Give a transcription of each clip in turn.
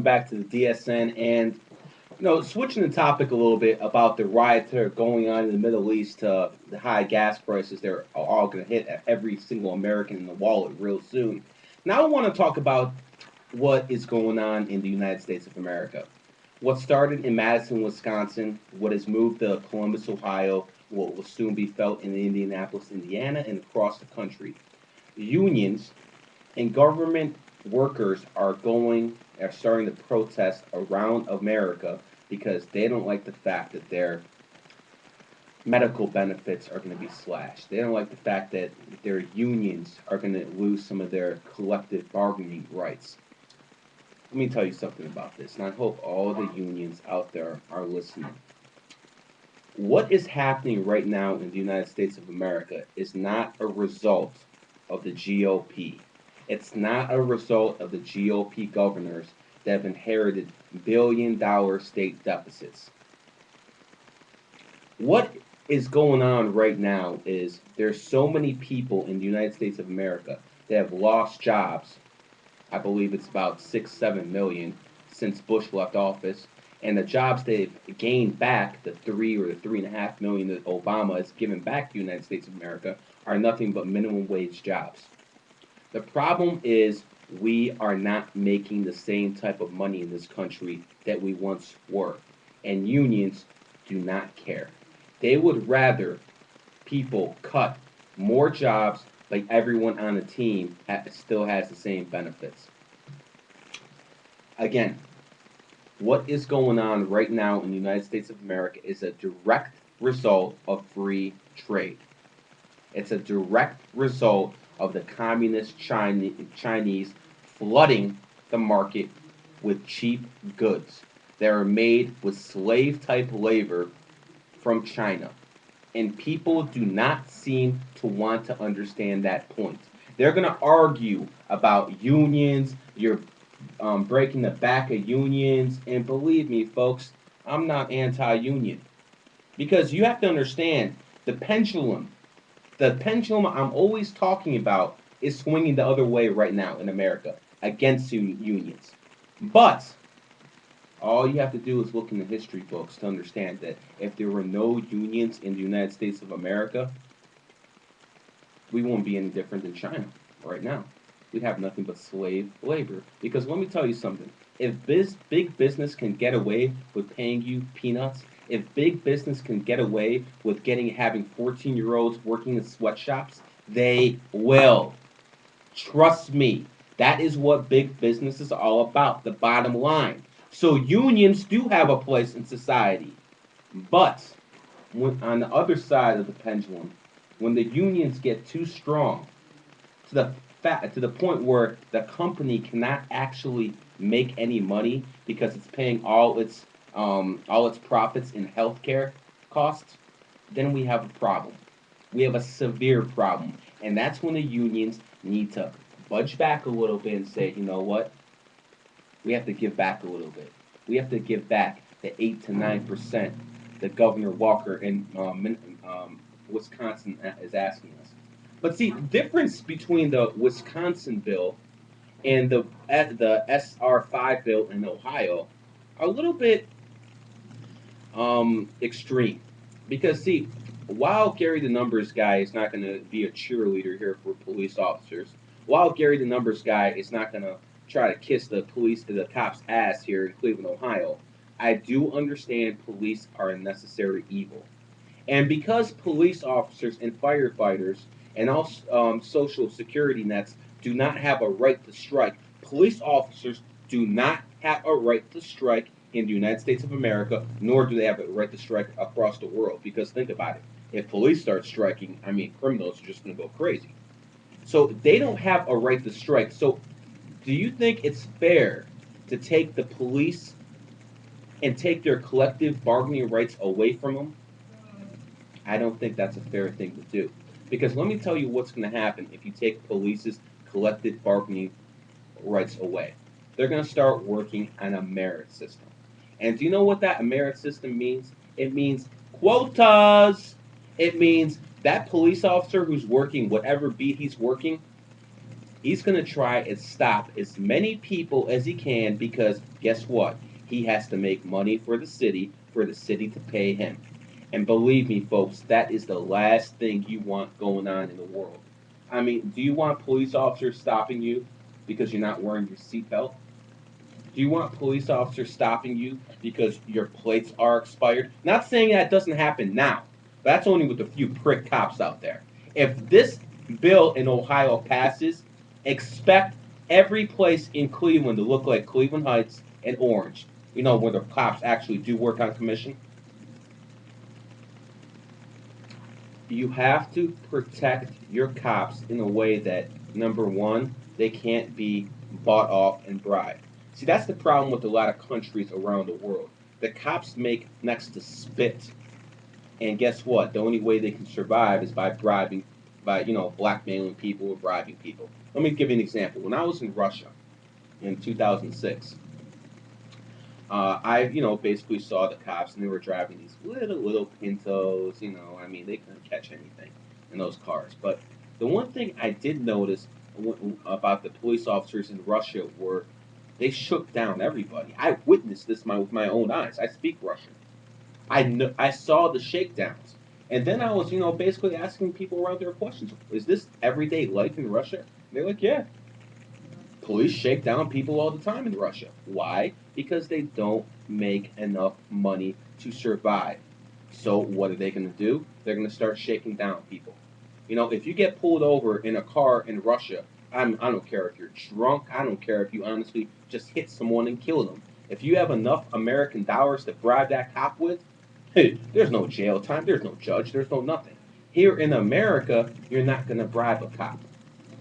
back to the DSN and switching the topic a little bit about the riots that are going on in the Middle East, the high gas prices they're all going to hit every single American in the wallet real soon. Now I want to talk about what is going on in the United States of America. What started in Madison, Wisconsin, what has moved to Columbus, Ohio, what will soon be felt in Indianapolis, Indiana, and across the country. Unions and government workers are starting to protest around America because they don't like the fact that their medical benefits are going to be slashed. They don't like the fact that their unions are going to lose some of their collective bargaining rights. Let me tell you something about this, and I hope all the unions out there are listening. What is happening right now in the United States of America is not a result of the GOP. It's not a result of the GOP governors that have inherited billion-dollar state deficits. What is going on right now is there's so many people in the United States of America that have lost jobs. I believe it's about 6, 7 million since Bush left office. And the jobs they've gained back, the 3 or 3.5 million that Obama has given back to the United States of America, are nothing but minimum wage jobs. The problem is we are not making the same type of money in this country that we once were. And unions do not care. They would rather people cut more jobs like everyone on the team still has the same benefits. Again, what is going on right now in the United States of America is a direct result of free trade. It's a direct result of the communist Chinese flooding the market with cheap goods that are made with slave type labor from China. And people do not seem to want to understand that point. They're going to argue about unions, you're breaking the back of unions, and believe me, folks, I'm not anti union. Because you have to understand the pendulum the pendulum I'm always talking about is swinging the other way right now in America against unions. But all you have to do is look in the history books to understand that if there were no unions in the United States of America, we wouldn't be any different than China right now. We'd have nothing but slave labor. Because let me tell you something. If big business can get away with paying you peanuts, if big business can get away with having 14-year-olds working in sweatshops, they will. Trust me. That is what big business is all about, the bottom line. So unions do have a place in society. But on the other side of the pendulum, when the unions get too strong, to the point where the company cannot actually make any money because it's paying all its profits in healthcare costs, then we have a problem. We have a severe problem, and that's when the unions need to budge back a little bit and say, you know what, we have to give back a little bit. We have to give back the 8 to 9% that Governor Walker in Wisconsin is asking us. But see, the difference between the Wisconsin bill and the SR5 bill in Ohio are a little bit extreme. Because see, while Gary the Numbers guy is not going to be a cheerleader here for police officers, while Gary the Numbers guy is not going to try to kiss the cops' ass here in Cleveland, Ohio, I do understand police are a necessary evil. And because police officers and firefighters and all social security nets do not have a right to strike, police officers do not have a right to strike in the United States of America, nor do they have a right to strike across the world. Because think about it. If police start striking, I mean, criminals are just going to go crazy. So they don't have a right to strike. So do you think it's fair to take the police and take their collective bargaining rights away from them? I don't think that's a fair thing to do. Because let me tell you what's going to happen if you take police's collective bargaining rights away. They're going to start working on a merit system. And do you know what that merit system means? It means quotas. It means that police officer who's working whatever beat he's working, He's going to try and stop as many people as he can because guess what? He has to make money for the city to pay him. And believe me, folks, that is the last thing you want going on in the world. I mean, do you want police officers stopping you because you're not wearing your seatbelt? Do you want police officers stopping you because your plates are expired? Not saying that doesn't happen now. But that's only with a few prick cops out there. If this bill in Ohio passes, expect every place in Cleveland to look like Cleveland Heights and Orange. You know, where the cops actually do work on commission. You have to protect your cops in a way that, number one, they can't be bought off and bribed. See, that's the problem with a lot of countries around the world. The cops make next to spit, and guess what? The only way they can survive is by bribing, by blackmailing people or bribing people. Let me give you an example. When I was in Russia in 2006, I, basically saw the cops and they were driving these little Pintos. I mean, they couldn't catch anything in those cars. But the one thing I did notice about the police officers in Russia were they shook down everybody. I witnessed this with my own eyes. I speak Russian. I saw the shakedowns. And then I was, basically asking people around there questions. Is this everyday life in Russia? And they're like, yeah, police shake down people all the time in Russia. Why? Because they don't make enough money to survive. So what are they going to do? They're going to start shaking down people. If you get pulled over in a car in Russia, I don't care if you're drunk. I don't care if you honestly just hit someone and kill them. If you have enough American dollars to bribe that cop with, hey, there's no jail time. There's no judge. There's no nothing. Here in America, you're not going to bribe a cop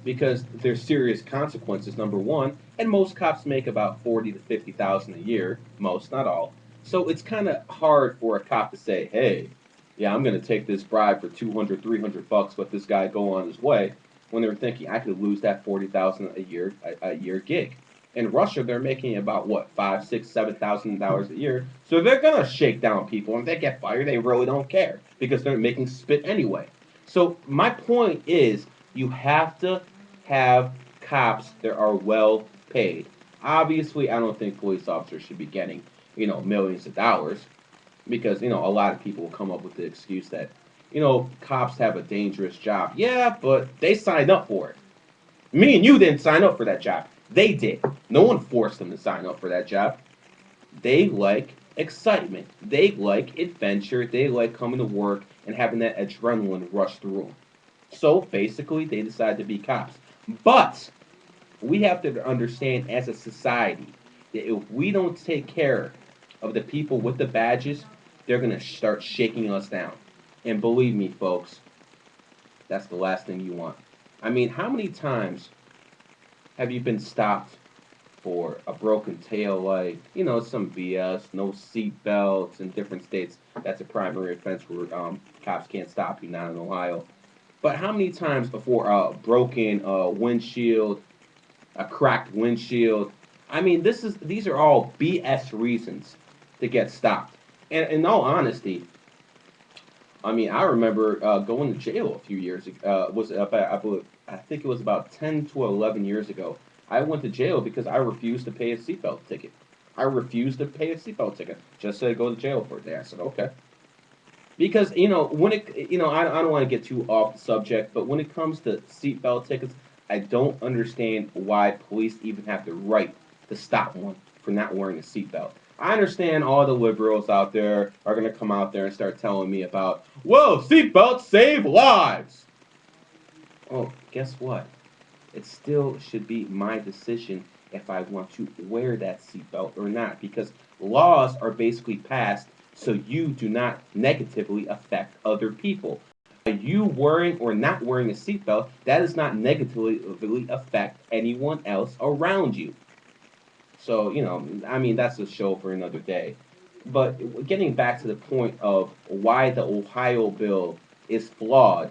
because there's serious consequences. Number one, and most cops make about 40 to 50,000 a year. Most, not all. So it's kind of hard for a cop to say, "Hey, yeah, I'm going to take this bribe for 200, 300 bucks, let this guy go on his way." When they're thinking, I could lose that 40,000 a year gig. In Russia, they're making about what 5, 6, $7,000 a year. So they're gonna shake down people, and if they get fired, they really don't care because they're making spit anyway. So my point is, you have to have cops that are well paid. Obviously, I don't think police officers should be getting, millions of dollars because, a lot of people will come up with the excuse that, cops have a dangerous job. Yeah, but they signed up for it. Me and you didn't sign up for that job. They did. No one forced them to sign up for that job. They like excitement. They like adventure. They like coming to work and having that adrenaline rush through them. So basically, they decided to be cops. But we have to understand as a society that if we don't take care of the people with the badges, they're going to start shaking us down. And believe me, folks, that's the last thing you want. I mean, how many times have you been stopped for a broken tail light? Some BS, no seat belts in different states. That's a primary offense where cops can't stop you, not in Ohio. But how many times before a broken windshield, a cracked windshield? I mean, these are all BS reasons to get stopped. And in all honesty, I mean, I remember going to jail a few years ago. Was about, I think it was about 10 to 11 years ago. I went to jail because I refused to pay a seatbelt ticket. I refused to pay a seatbelt ticket just to go to jail for a day. I said, okay. Because when I don't want to get too off the subject, but when it comes to seatbelt tickets, I don't understand why police even have the right to stop one for not wearing a seatbelt. I understand all the liberals out there are going to come out there and start telling me about, whoa, seatbelts save lives. Oh, guess what? It still should be my decision if I want to wear that seatbelt or not, because laws are basically passed so you do not negatively affect other people. By you wearing or not wearing a seatbelt, that does not negatively affect anyone else around you. So, I mean, that's a show for another day. But getting back to the point of why the Ohio bill is flawed,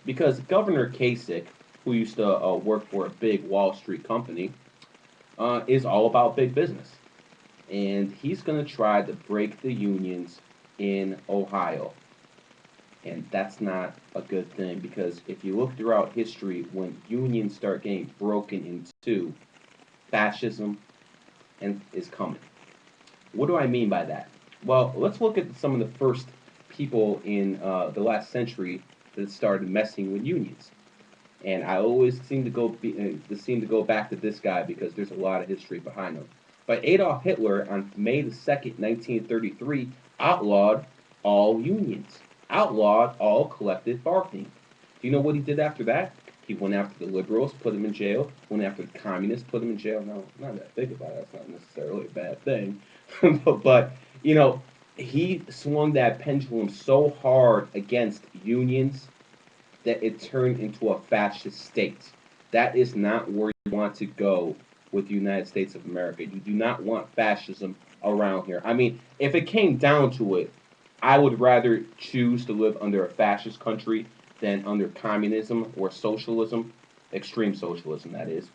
because Governor Kasich, who used to work for a big Wall Street company, is all about big business. And he's going to try to break the unions in Ohio. And that's not a good thing because if you look throughout history, when unions start getting broken into, fascism is coming. What do I mean by that? Well, let's look at some of the first people in the last century that started messing with unions. And I always seem to go back to this guy because there's a lot of history behind him. But Adolf Hitler on May the 2nd, 1933, outlawed all unions, outlawed all collective bargaining. Do you know what he did after that? He went after the liberals, put them in jail. Went after the communists, put them in jail. No, not that I think about it. That's not necessarily a bad thing, but you know, he swung that pendulum so hard against unions that it turned into a fascist state. That is not where you want to go with the United States of America. You do not want fascism around here. I mean, if it came down to it, I would rather choose to live under a fascist country than under communism or socialism, extreme socialism, that is.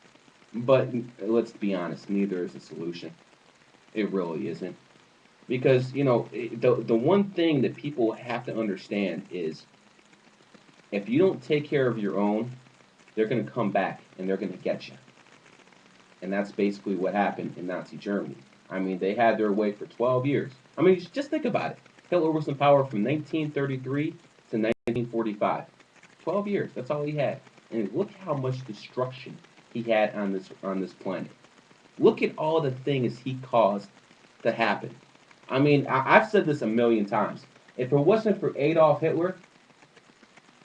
But let's be honest, neither is a solution. It really isn't. Because, the one thing that people have to understand is if you don't take care of your own, they're going to come back and they're going to get you. And that's basically what happened in Nazi Germany. I mean, they had their way for 12 years. I mean, just think about it. Hitler was in power from 1933 to 1945. 12 years. That's all he had. And look how much destruction he had on this planet. Look at all the things he caused to happen. I mean, I've said this a million times. If it wasn't for Adolf Hitler,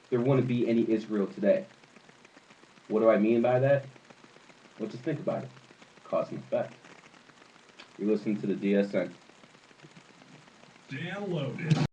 there wouldn't be any Israel today. What do I mean by that? Well, just think about it. Cause and effect. You listen to the DSN. Download it.